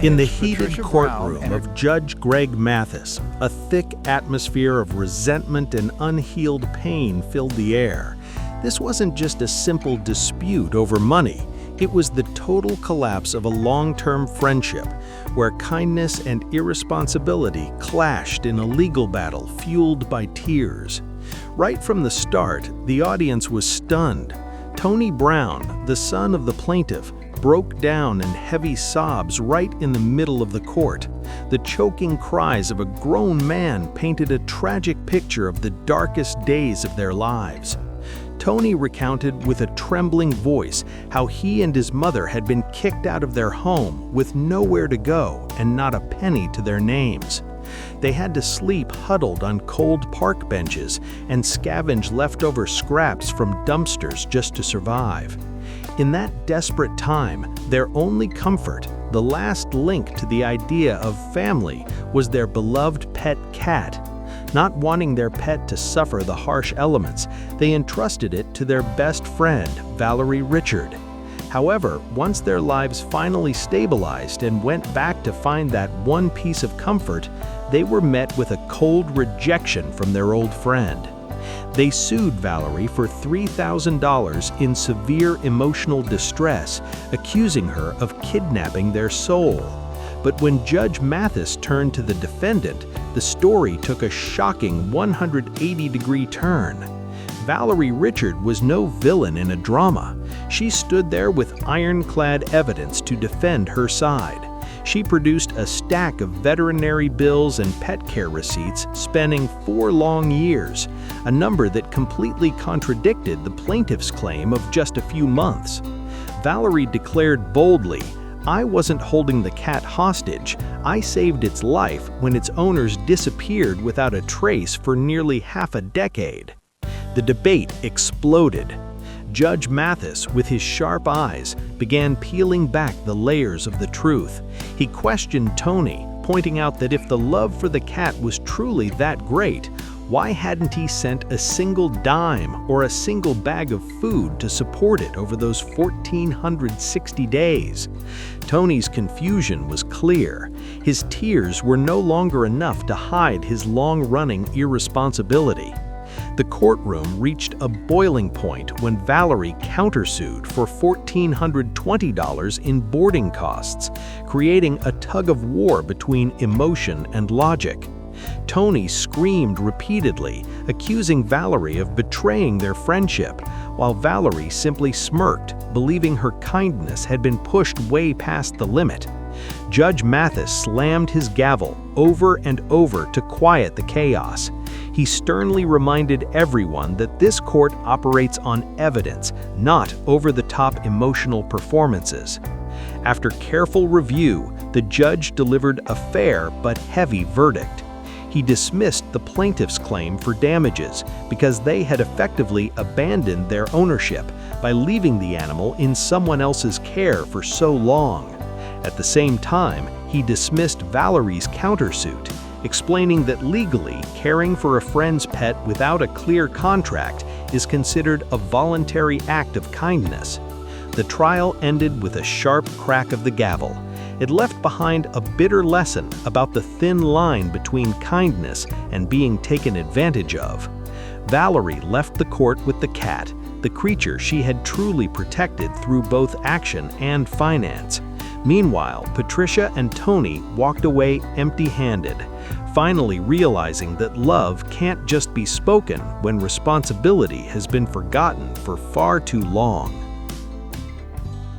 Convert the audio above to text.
In the heated courtroom of Judge Greg Mathis, a thick atmosphere of resentment and unhealed pain filled the air. This wasn't just a simple dispute over money. It was the total collapse of a long-term friendship, where kindness and irresponsibility clashed in a legal battle fueled by tears. Right from the start, the audience was stunned. Tony Brown, the son of the plaintiff, broke down in heavy sobs right in the middle of the court. The choking cries of a grown man painted a tragic picture of the darkest days of their lives. Tony recounted with a trembling voice how he and his mother had been kicked out of their home with nowhere to go and not a penny to their names. They had to sleep huddled on cold park benches and scavenge leftover scraps from dumpsters just to survive. In that desperate time, their only comfort, the last link to the idea of family, was their beloved pet cat. Not wanting their pet to suffer the harsh elements, they entrusted it to their best friend, Valerie Richard. However, once their lives finally stabilized and went back to find that one piece of comfort, they were met with a cold rejection from their old friend. They sued Valerie for $3,000 in severe emotional distress, accusing her of kidnapping their soul. But when Judge Mathis turned to the defendant, the story took a shocking 180-degree turn. Valerie Richard was no villain in a drama. She stood there with ironclad evidence to defend her side. She produced a stack of veterinary bills and pet care receipts spanning 4 long years, a number that completely contradicted the plaintiff's claim of just a few months. Valerie declared boldly, "I wasn't holding the cat hostage. I saved its life when its owners disappeared without a trace for nearly half a decade." The debate exploded. Judge Mathis, with his sharp eyes, began peeling back the layers of the truth. He questioned Tony, pointing out that if the love for the cat was truly that great, why hadn't he sent a single dime or a single bag of food to support it over those 1,460 days? Tony's confusion was clear. His tears were no longer enough to hide his long-running irresponsibility. The courtroom reached a boiling point when Valerie countersued for $1,420 in boarding costs, creating a tug-of-war between emotion and logic. Tony screamed repeatedly, accusing Valerie of betraying their friendship, while Valerie simply smirked, believing her kindness had been pushed way past the limit. Judge Mathis slammed his gavel over and over to quiet the chaos. He sternly reminded everyone that this court operates on evidence, not over-the-top emotional performances. After careful review, the judge delivered a fair but heavy verdict. He dismissed the plaintiff's claim for damages because they had effectively abandoned their ownership by leaving the animal in someone else's care for so long. At the same time, he dismissed Valerie's countersuit, explaining that legally, caring for a friend's pet without a clear contract is considered a voluntary act of kindness. The trial ended with a sharp crack of the gavel. It left behind a bitter lesson about the thin line between kindness and being taken advantage of. Valerie left the court with the cat, the creature she had truly protected through both action and finance. Meanwhile, Patricia and Tony walked away empty-handed, finally realizing that love can't just be spoken when responsibility has been forgotten for far too long.